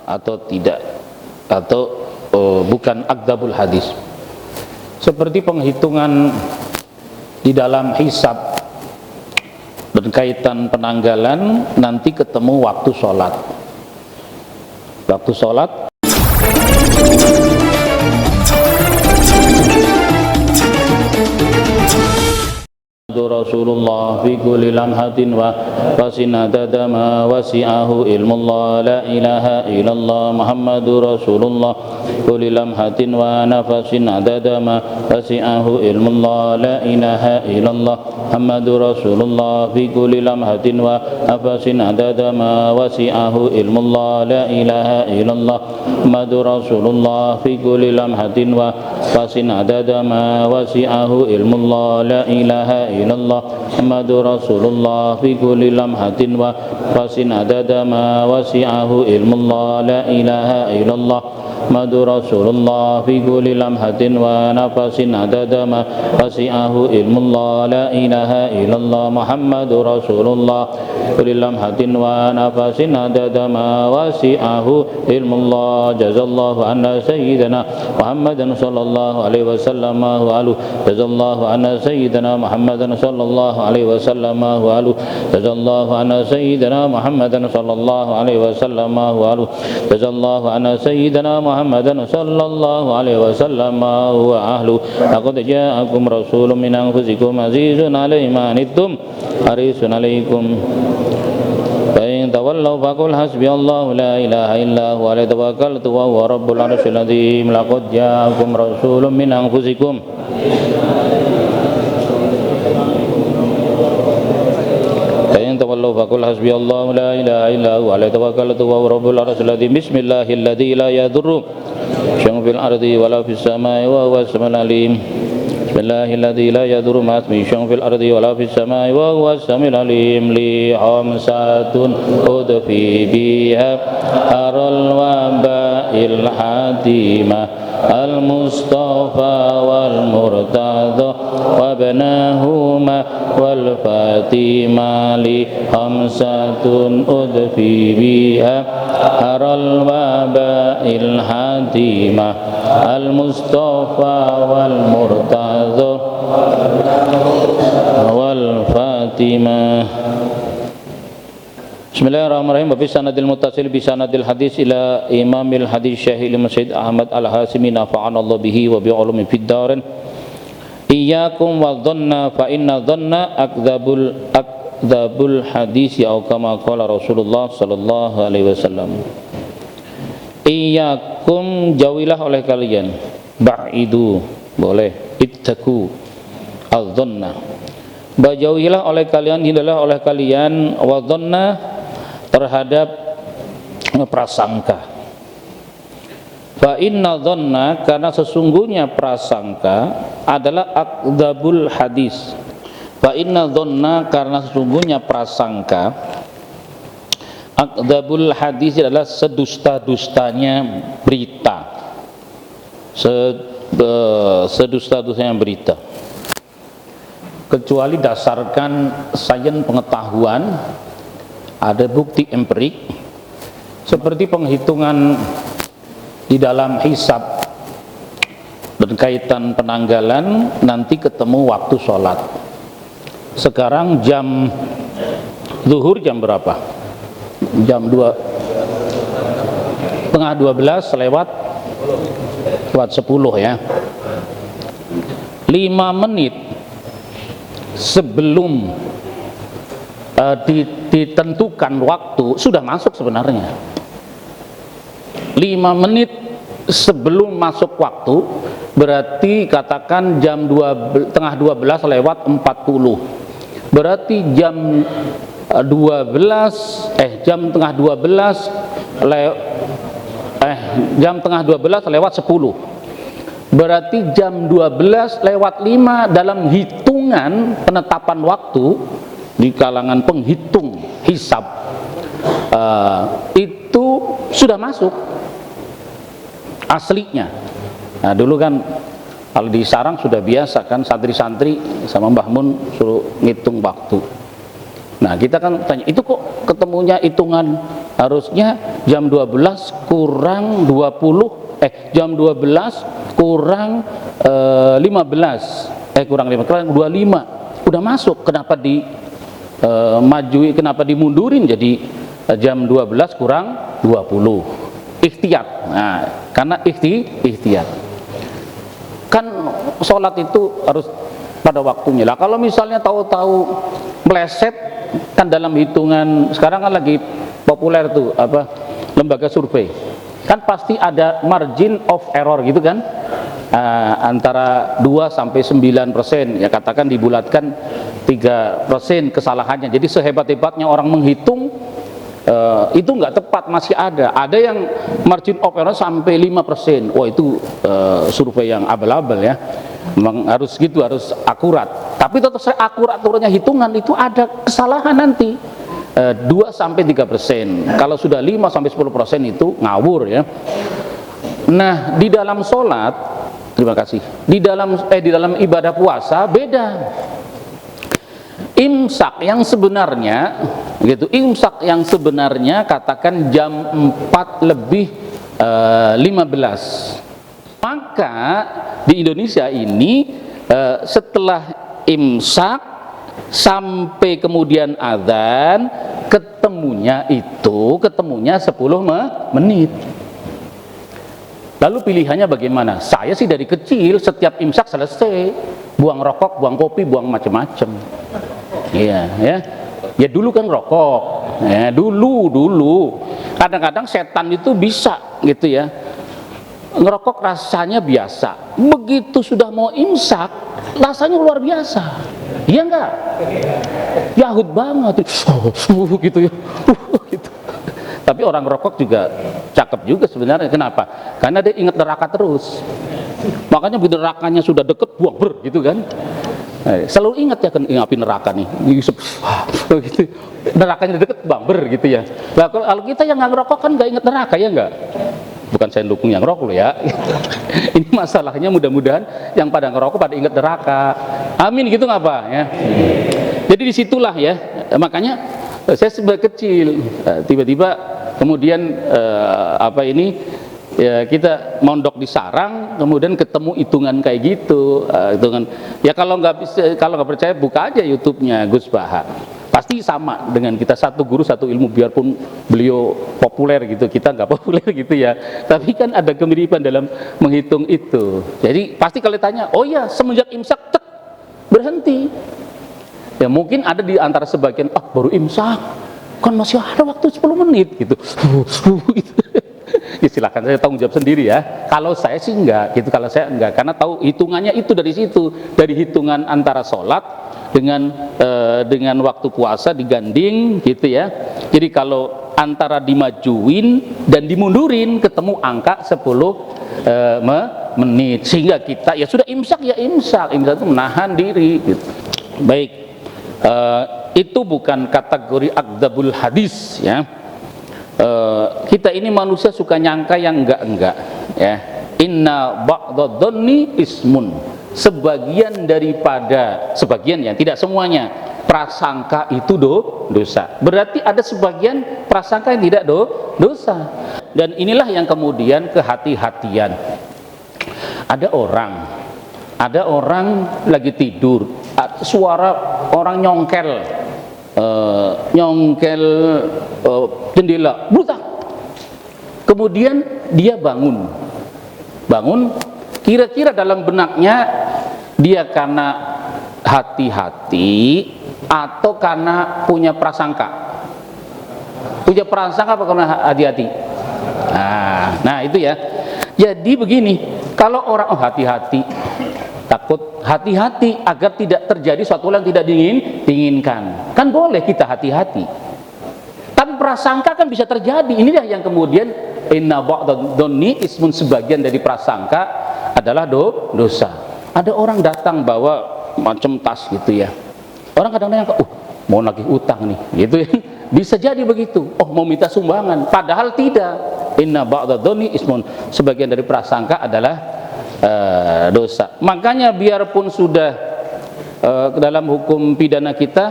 atau tidak, atau bukan akdzabul hadis. Seperti penghitungan di dalam hisab dan kaitan penanggalan, nanti ketemu waktu sholat. Waktu sholat Rasulullah fi kulli lamhatin wa fasin adada ma wasi'ahu ilmullah la ilaha illallah Muhammadur Rasulullah kulli lamhatin wa nafasin adada ma wasi'ahu ilmullah la ilaha illallah Muhammadur Rasulullah fi kulli lamhatin wa nafasin adada ma wasi'ahu ilmullah la ilaha illallah Muhammadur Rasulullah fi kulli lamhatin wa fasin adada ma wasi'ahu ilmullah la ilaha illallah Muhammadur Rasulullah fi kulli lamhatin wa fasin adada ma wasi'ahu ilmullah la ilaha illallah Muhammadur Rasulullah fi kulli lamhatin wa nafasin adada ma wasi'ahu ilmullah la ilaha illallah Muhammadur Rasulullah kulli lamhatin wa nafasin adada ma wasi'ahu ilmullah. Jazallahu anna sayyidina Muhammadan sallallahu alaihi wasallam wa alu. Jazallahu anna sayyidina Muhammadan sallallahu alaihi wasallam wa alu. Jazallahu anna sayyidina Muhammadan sallallahu alaihi wasallam wa alu. Jazallahu anna sayyidina Muhammadan sallallahu alaihi wasallam wa ahlu. Laqad ja'akum rasulun min anfusikum azizun alaihi ma anittum harisun alaikum. Fa in tawallaw faqul hasbiyallahu la ilaha illa huwa alayhi tawakkaltu wa huwa rabbul arsyil azim. Laqad ja'akum rasulun min anfusikum faqul hasbiyallahu la ilaha illa huwa alayhi tawakkaltu wa huwa rabbul arsyil azim. Bismillahilladzi la yadurru syai'un fil ardi wa la fis samai wa huwas samiul alim. Bismillahilladzi la yadurru ma ismihi syai'un fil ardi wa la fis samai wa huwas samiul alim. Li khamsatun udfi biha aral waba'il hatimah al-mustafa wal murtada wa banahuma wal fatima. Li khamsatun udfi biha aral waba'il hatimah al-mustafa wal murtada wal fatima. Bismillahirrahmanirrahim. Wa fi sanadil muttasil bi sanadil hadis ila imamil hadis Syekh Said Ahmad Al-Hasimi nafa'anallahu bihi wa bi ulumi fid darin. Iyyakum wa dhanna fa inna dhanna akdzabul hadis ya kama qala Rasulullah sallallahu alaihi wasallam. Iyyakum, jauhilah oleh kalian, ba'idu boleh, ittaku al-dhanna, jauhilah oleh kalian, hindarlah oleh kalian wa dhanna terhadap prasangka. Fa inna dhanna, karena sesungguhnya prasangka adalah akdzabul hadis. Fa inna dhanna, karena sesungguhnya prasangka, akdzabul hadis adalah sedusta-dustanya berita, sedusta-dustanya berita, kecuali dasarkan sains pengetahuan, ada bukti empirik, seperti penghitungan di dalam hisab dan kaitan penanggalan, nanti ketemu waktu sholat. Sekarang jam zuhur jam berapa? Jam 11:30 lewat 10 ya. 5 menit sebelum ditentukan waktu sudah masuk sebenarnya. 5 menit sebelum masuk waktu berarti katakan jam 11:30 lewat 40. Berarti jam 11:30 lewat 10. Berarti jam 12 lewat 5 dalam hitungan penetapan waktu di kalangan penghitung hisab itu sudah masuk aslinya. Nah dulu kan kalau di sarang sudah biasa kan, santri-santri sama Mbah Mun suruh ngitung waktu. Nah kita kan tanya, itu kok ketemunya hitungan Harusnya jam 12 kurang 20, jam 12 kurang 15, kurang 5, kurang 25 udah masuk. Kenapa majui, kenapa dimundurin jadi jam 12 kurang 20? Ikhtiyat. Nah, karena ikhtiyat. Kan sholat itu harus pada waktunya lah. Kalau misalnya tahu-tahu meleset, kan dalam hitungan sekarang kan lagi populer tuh apa, lembaga survei, kan pasti ada margin of error gitu kan, antara 2 sampai 9%, ya katakan dibulatkan 3% kesalahannya. Jadi sehebat-hebatnya orang menghitung, itu nggak tepat, masih ada yang margin of error sampai 5%. Wah, itu survei yang abal-abal ya. Memang harus gitu, harus akurat. Tapi tetap saya akurat-akuratnya hitungan itu ada kesalahan nanti 2 sampai 3%. Kalau sudah 5 sampai 10% itu ngawur ya. Nah, di dalam sholat, terima kasih, di dalam ibadah puasa beda. Imsak yang sebenarnya gitu, imsak yang sebenarnya katakan jam 4 lebih 15. Maka di Indonesia ini setelah imsak sampai kemudian azan, ketemunya 10 menit. Lalu pilihannya bagaimana? Saya sih dari kecil setiap imsak selesai, buang rokok, buang kopi, buang macam-macam. Iya, ya. Ya dulu kan rokok. Ya, dulu. Kadang-kadang setan itu bisa gitu ya. Ngerokok rasanya biasa. Begitu sudah mau imsak, rasanya luar biasa. Iya enggak? Yahud banget. Gitu ya. Gitu. Tapi orang ngerokok juga cakep juga sebenarnya. Kenapa? Karena dia ingat neraka terus. Makanya begitu nerakanya sudah deket, buang gitu kan. Selalu ingat ya kan, api neraka nih, gitu. Nerakanya deket, bangber gitu ya. Nah, kalau kita yang nggak ngerokok kan nggak ingat neraka, ya nggak? Bukan saya dukung yang ngerokok loh ya. Ini masalahnya, mudah-mudahan yang pada ngerokok pada ingat neraka. Amin gitu nggak Pak ya? Jadi disitulah ya. Makanya saya sebagai kecil tiba-tiba kemudian ya kita mondok di sarang, kemudian ketemu hitungan kayak gitu, hitungan. Ya kalau nggak percaya buka aja YouTube-nya Gus Baha, pasti sama dengan kita, satu guru satu ilmu, biarpun beliau populer gitu, kita nggak populer gitu ya, tapi kan ada kemiripan dalam menghitung itu. Jadi pasti kalau ditanya, oh ya semenjak imsak berhenti. Ya mungkin ada di antara sebagian, baru imsak kan masih ada waktu 10 menit gitu. Ya silakan, saya tanggung jawab sendiri ya. Kalau saya sih enggak gitu, kalau saya enggak, karena tahu hitungannya itu dari situ, dari hitungan antara sholat dengan waktu puasa diganding gitu ya. Jadi kalau antara dimajuin dan dimundurin ketemu angka 10 menit, sehingga kita ya sudah imsak itu menahan diri gitu. Baik, itu bukan kategori akdzabul hadis ya. Kita ini manusia suka nyangka yang enggak ya. Inna ba'dadh-dhanni ismun, sebagian ya, tidak semuanya, prasangka itu dosa. Berarti ada sebagian prasangka yang tidak dosa. Dan inilah yang kemudian kehati-hatian. Ada orang lagi tidur, suara orang nyongkel jendela, brutak. Kemudian dia bangun, kira-kira dalam benaknya dia karena hati-hati atau karena punya prasangka apa karena hati-hati? Nah itu ya. Jadi begini, kalau orang hati-hati, takut, hati-hati agar tidak terjadi suatu yang tidak diinginkan, kan boleh kita hati-hati. Tapi prasangka kan bisa terjadi. Inilah yang kemudian inna ba'dadh-dhanni ismun, sebagian dari prasangka adalah dosa. Ada orang datang bawa macam tas gitu ya. Orang kadang-kadang mau nagih utang nih, gitu ya. Bisa jadi begitu. Mau minta sumbangan, padahal tidak. Inna ba'dadh-dhanni ismun, sebagian dari prasangka adalah dosa. Makanya biarpun sudah dalam hukum pidana kita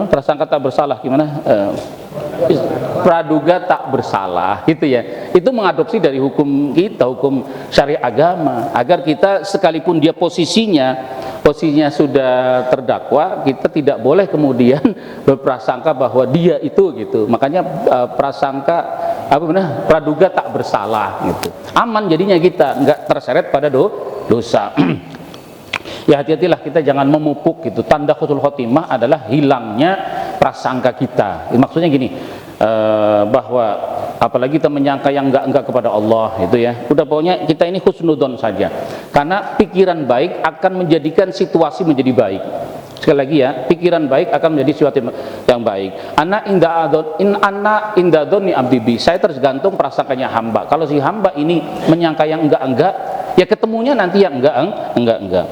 prasangka tak bersalah, gimana? Praduga tak bersalah, gitu ya. Itu mengadopsi dari hukum kita, hukum syariat agama, agar kita sekalipun dia posisinya sudah terdakwa, kita tidak boleh kemudian berprasangka bahwa dia itu, gitu. Makanya praduga tak bersalah, gitu. Aman jadinya, kita nggak terseret pada dosa. Ya, hati-hatilah kita jangan memupuk, gitu. Tanda husnul khotimah adalah hilangnya prasangka kita. Maksudnya gini, bahwa apalagi kita menyangka yang enggak kepada Allah, itu ya. Udah, pokoknya kita ini husnudzon saja. Karena pikiran baik akan menjadikan situasi menjadi baik. Sekali lagi ya, pikiran baik akan menjadi sesuatu yang baik. Ana inda dzonni abdi bi. Saya tergantung prasangkanya hamba. Kalau si hamba ini menyangka yang enggak, ya ketemunya nanti yang enggak.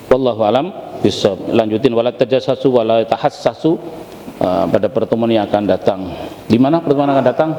Wallahu alam bisawab. Lanjutin, wala tajassasu wala tahassasu pada pertemuan yang akan datang. Di mana pertemuan akan datang?